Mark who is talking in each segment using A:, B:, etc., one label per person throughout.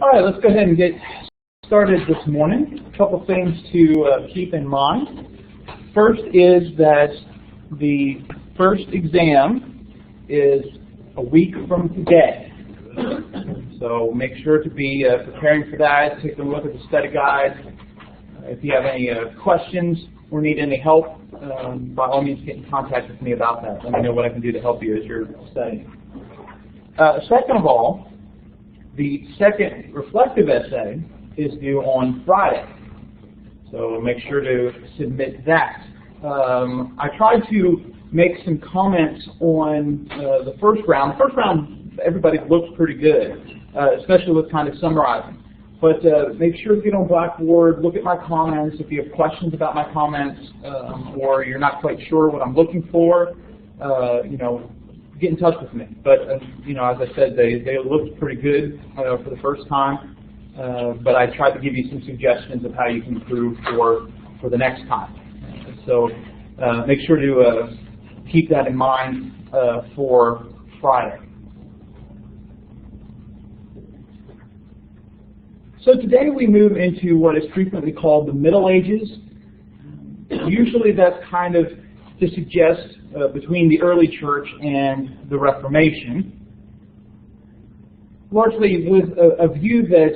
A: All right, let's go ahead and get started this morning. A couple things to keep in mind. First is that the first exam is a week from today. So make sure to be preparing for that. Take a look at the study guide. If you have any questions or need any help, by all means get in contact with me about that. Let me know what I can do to help you as you're studying. Second of all, the second reflective essay is due on Friday. So make sure to submit that. I tried to make some comments on the first round. The first round, everybody looks pretty good, especially with kind of summarizing. But make sure to get on Blackboard, look at my comments. If you have questions about my comments or you're not quite sure what I'm looking for, get in touch with me. But as I said, they looked pretty good for the first time. But I tried to give you some suggestions of how you can improve for the next time. So make sure to keep that in mind for Friday. So today we move into what is frequently called the Middle Ages. Usually that's kind of to suggest between the early church and the Reformation, largely with a view that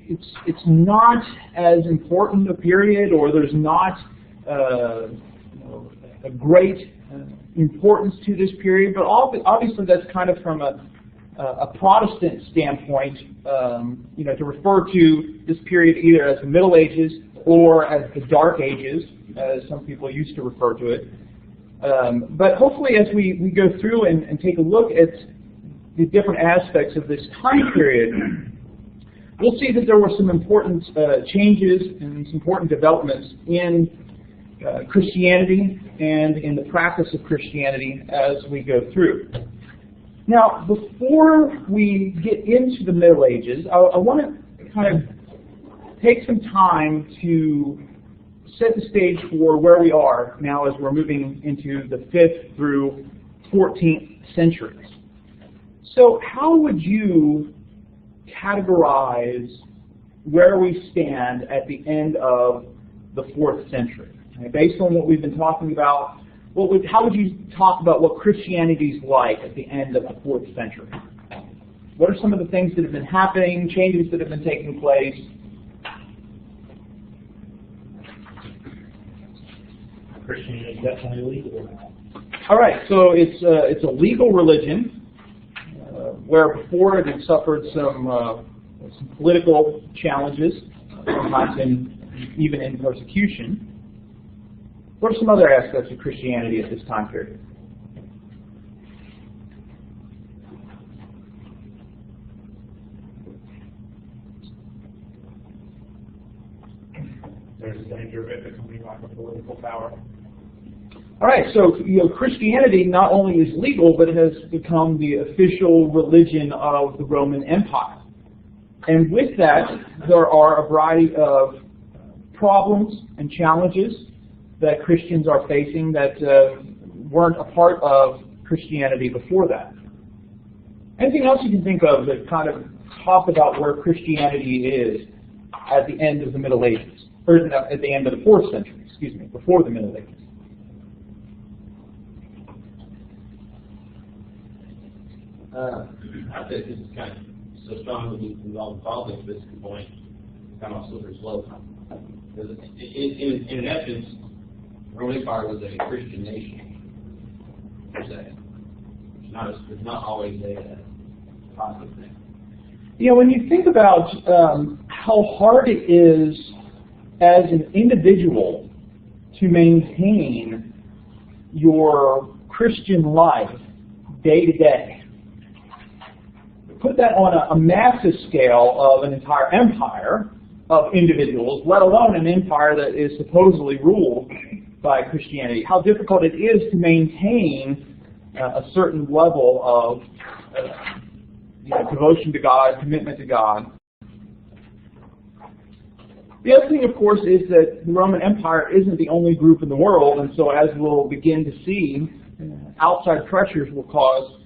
A: it's not as important a period, or there's not a great importance to this period, but obviously that's kind of from a Protestant standpoint, to refer to this period either as the Middle Ages or as the Dark Ages, as some people used to refer to it. But hopefully as we go through and take a look at the different aspects of this time period, we'll see that there were some important changes and some important developments in Christianity and in the practice of Christianity as we go through. Now, before we get into the Middle Ages, I want to kind of take some time to set the stage for where we are now as we're moving into the 5th through 14th centuries. So how would you categorize where we stand at the end of the 4th century? Based on what we've been talking about, how would you talk about what Christianity is like at the end of the 4th century? What are some of the things that have been happening, changes that have been taking place?
B: Christianity is definitely legal.
A: All right, so it's a legal religion, where before it had suffered some political challenges, sometimes even in persecution. What are some other aspects of Christianity at this time period?
B: There's a danger of it becoming like a political power.
A: All right, so Christianity not only is legal, but it has become the official religion of the Roman Empire. And with that, there are a variety of problems and challenges that Christians are facing that weren't a part of Christianity before that. Anything else you can think of that kind of talk about where Christianity is at the end of the Middle Ages, or at the end of the 4th century, before the Middle Ages?
C: I think this is kind of so strongly involved in politics at this point, kind of a slippery slope. Because in essence, the Roman Empire was a Christian nation, per se. It's not always a positive thing.
A: When you think about how hard it is as an individual to maintain your Christian life day to day, put that on a massive scale of an entire empire of individuals, let alone an empire that is supposedly ruled by Christianity, how difficult it is to maintain a certain level of devotion to God, commitment to God. The other thing, of course, is that the Roman Empire isn't the only group in the world, and so as we'll begin to see, outside pressures will cause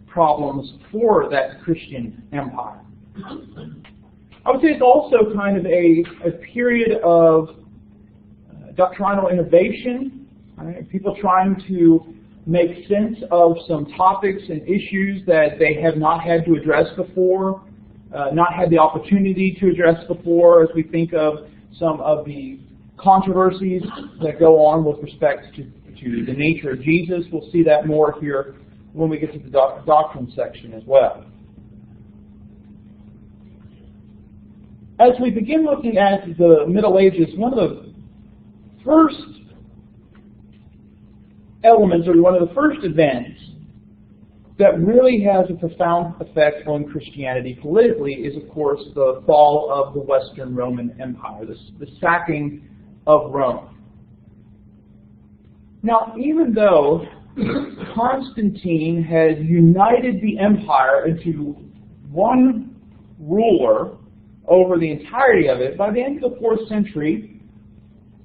A: problems for that Christian empire. I would say it's also kind of a period of doctrinal innovation, right? People trying to make sense of some topics and issues that they have not had to address before, not had the opportunity to address before, as we think of some of the controversies that go on with respect to the nature of Jesus. We'll see that more here when we get to the doctrine section as well. As we begin looking at the Middle Ages, one of the first elements, or one of the first events that really has a profound effect on Christianity politically is, of course, the fall of the Western Roman Empire, the sacking of Rome. Now, even though Constantine had united the empire into one ruler over the entirety of it, by the end of the 4th century,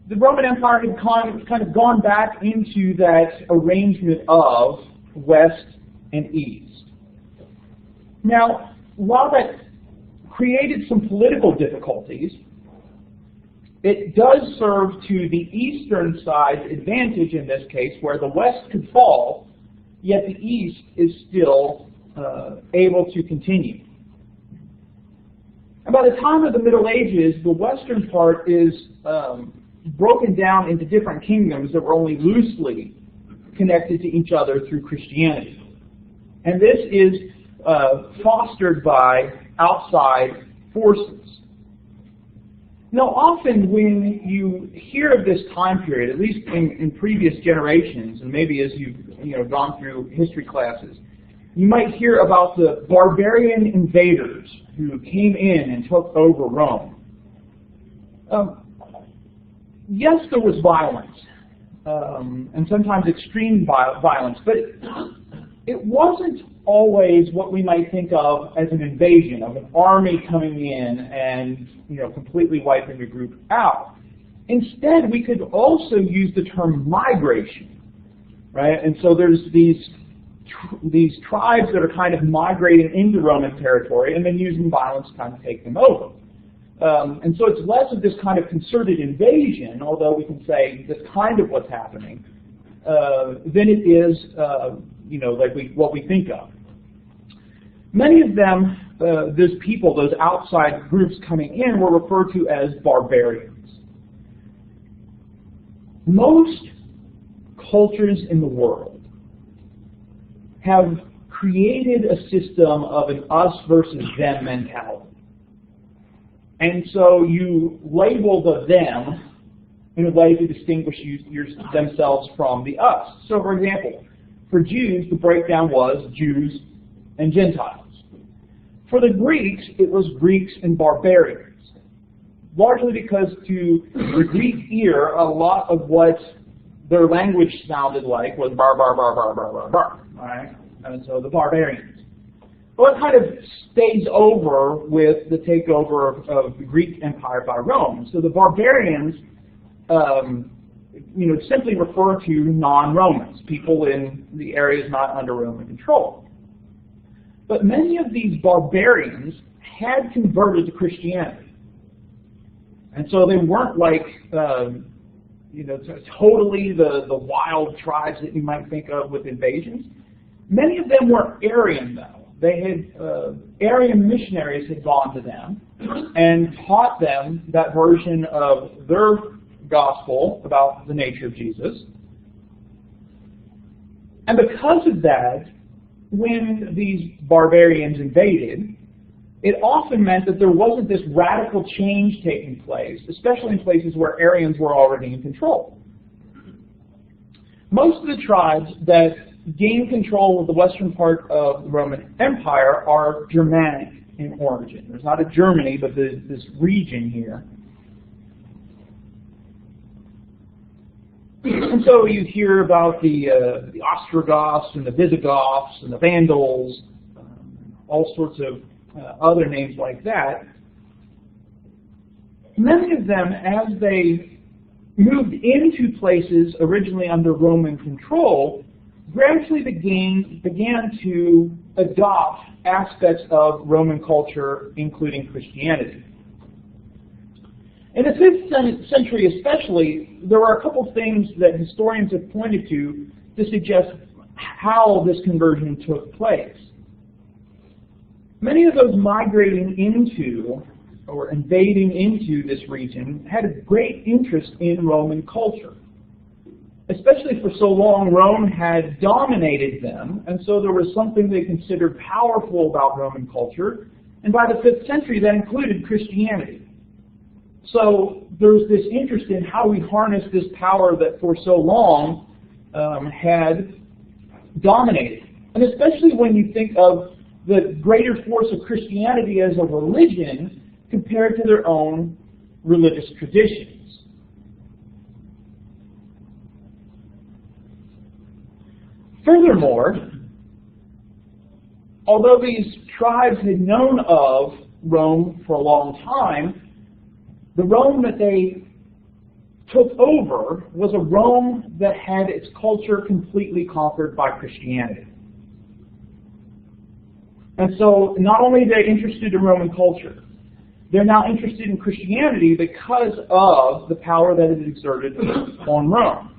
A: the Roman Empire had kind of gone back into that arrangement of West and East. Now, while that created some political difficulties, it does serve to the Eastern side's advantage in this case, where the West could fall, yet the East is still able to continue. And by the time of the Middle Ages, the Western part is broken down into different kingdoms that were only loosely connected to each other through Christianity. And this is fostered by outside forces. Now, often when you hear of this time period, at least in previous generations, and maybe as you've gone through history classes, you might hear about the Barbarian Invaders who came in and took over Rome. Yes, there was violence, and sometimes extreme violence, but it wasn't always what we might think of as an invasion, of an army coming in and completely wiping a group out. Instead, we could also use the term migration, right? And so there's these tribes that are kind of migrating into Roman territory and then using violence to kind of take them over. And so it's less of this kind of concerted invasion, although we can say that's kind of what's happening, than it is, what we think of. Many of them, those people, those outside groups coming in, were referred to as barbarians. Most cultures in the world have created a system of an us versus them mentality. And so you label the them in a way to distinguish themselves from the us. So, for example, for Jews, the breakdown was Jews and Gentiles. For the Greeks, it was Greeks and barbarians, largely because to the Greek ear, a lot of what their language sounded like was bar, bar, bar, bar, bar, bar, bar, right? And so the barbarians. Well, it kind of stays over with the takeover of the Greek Empire by Rome. So the barbarians, simply refer to non-Romans, people in the areas not under Roman control. But many of these barbarians had converted to Christianity. And so they weren't like, totally the wild tribes that you might think of with invasions. Many of them were Arian, though. They had, Arian missionaries had gone to them and taught them that version of their gospel about the nature of Jesus. And because of that, when these barbarians invaded, it often meant that there wasn't this radical change taking place, especially in places where Arians were already in control. Most of the tribes that gained control of the western part of the Roman Empire are Germanic in origin. There's not a Germany, but this region here. And so you hear about the Ostrogoths and the Visigoths and the Vandals, all sorts of other names like that. Many of them, as they moved into places originally under Roman control, gradually began to adopt aspects of Roman culture, including Christianity. In the 5th century especially, there are a couple things that historians have pointed to suggest how this conversion took place. Many of those migrating into or invading into this region had a great interest in Roman culture. Especially for so long, Rome had dominated them, and so there was something they considered powerful about Roman culture, and by the 5th century that included Christianity. So there's this interest in how we harness this power that for so long had dominated. And especially when you think of the greater force of Christianity as a religion compared to their own religious traditions. Furthermore, although these tribes had known of Rome for a long time, the Rome that they took over was a Rome that had its culture completely conquered by Christianity. And so not only are they interested in Roman culture, they're now interested in Christianity because of the power that it exerted on Rome.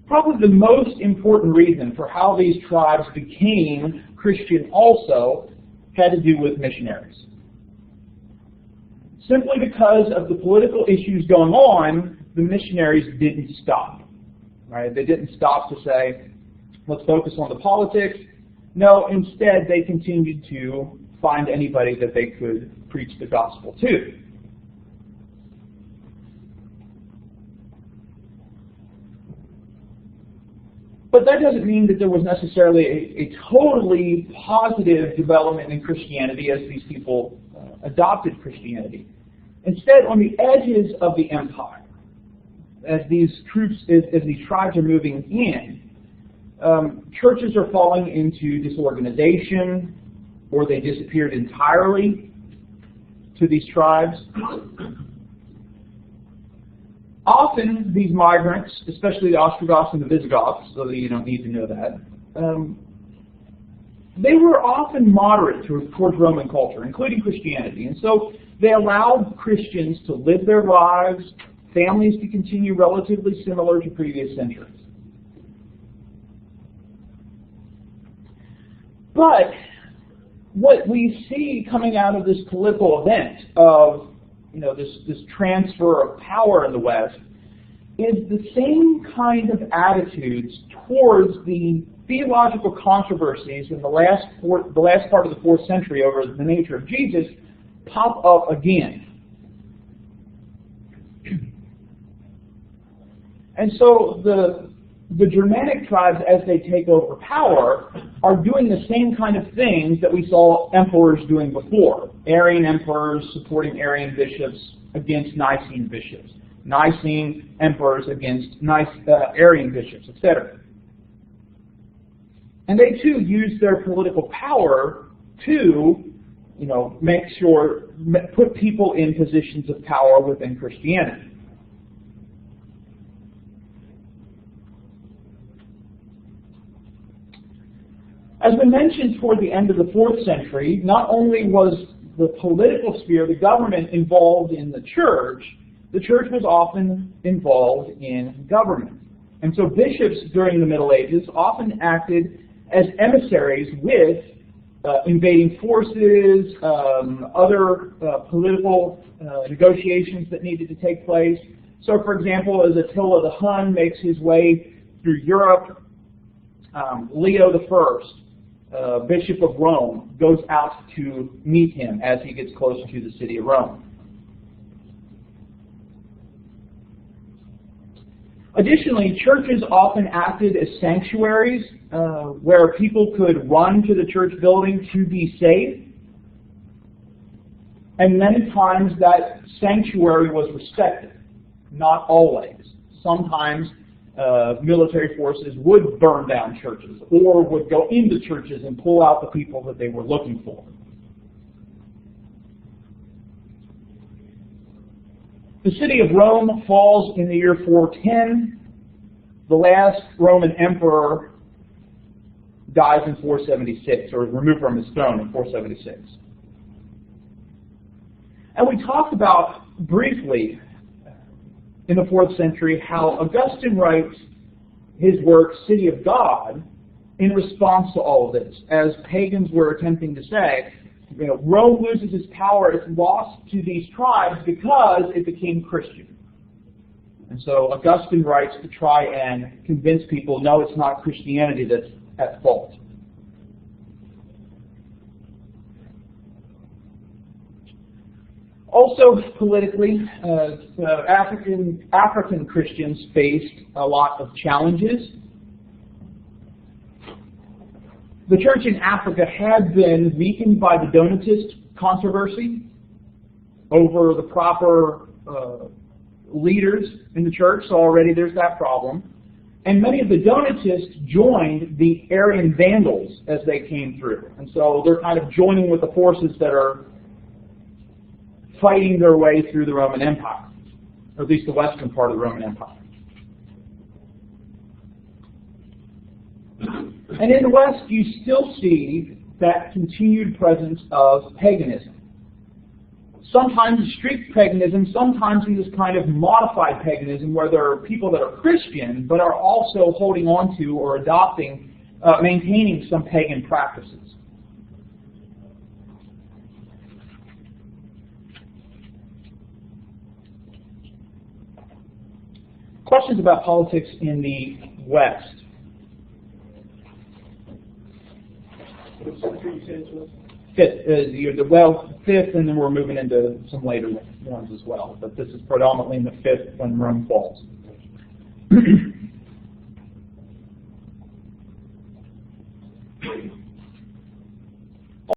A: Probably the most important reason for how these tribes became Christian also had to do with missionaries. Simply because of the political issues going on, the missionaries didn't stop. Right? They didn't stop to say, let's focus on the politics. No, instead they continued to find anybody that they could preach the gospel to. But that doesn't mean that there was necessarily a totally positive development in Christianity as these people adopted Christianity. Instead, on the edges of the empire, as these tribes are moving in, churches are falling into disorganization, or they disappeared entirely to these tribes. Often, these migrants, especially the Ostrogoths and the Visigoths, so that you don't need to know that, they were often moderate towards Roman culture, including Christianity. And so they allowed Christians to live their lives, families to continue relatively similar to previous centuries. But what we see coming out of this political event of this transfer of power in the West is the same kind of attitudes towards the theological controversies in the last part of the 4th century over the nature of Jesus pop up again. And so the Germanic tribes, as they take over power, are doing the same kind of things that we saw emperors doing before. Arian emperors supporting Arian bishops against Nicene bishops. Nicene emperors against Arian bishops, etc. And they too use their political power to, put people in positions of power within Christianity. As we mentioned toward the end of the 4th century, not only was the political sphere, the government, involved in the church was often involved in government. And so bishops during the Middle Ages often acted as emissaries with invading forces, other political negotiations that needed to take place. So, for example, as Attila the Hun makes his way through Europe, Leo I, Bishop of Rome, goes out to meet him as he gets closer to the city of Rome. Additionally, churches often acted as sanctuaries where people could run to the church building to be safe. And many times that sanctuary was respected. Not always. Sometimes military forces would burn down churches or would go into churches and pull out the people that they were looking for. The city of Rome falls in the year 410. The last Roman emperor dies in 476, or is removed from his throne in 476. And we talked about briefly in the 4th century how Augustine writes his work, City of God, in response to all of this. As pagans were attempting to say, Rome loses its power, it's lost to these tribes because it became Christian. And so Augustine writes to try and convince people, no, it's not Christianity that's at fault. Also, politically, African Christians faced a lot of challenges. The church in Africa had been weakened by the Donatist controversy over the proper leaders in the church, so already there's that problem. And many of the Donatists joined the Arian Vandals as they came through. And so they're kind of joining with the forces that are fighting their way through the Roman Empire, or at least the western part of the Roman Empire. And in the West, you still see that continued presence of paganism. Sometimes strict paganism, sometimes in this kind of modified paganism where there are people that are Christian but are also holding on to or adopting, maintaining some pagan practices. Questions about politics in the West? Fifth, fifth, and then we're moving into some later ones as well. But this is predominantly in the 5th when Rome falls.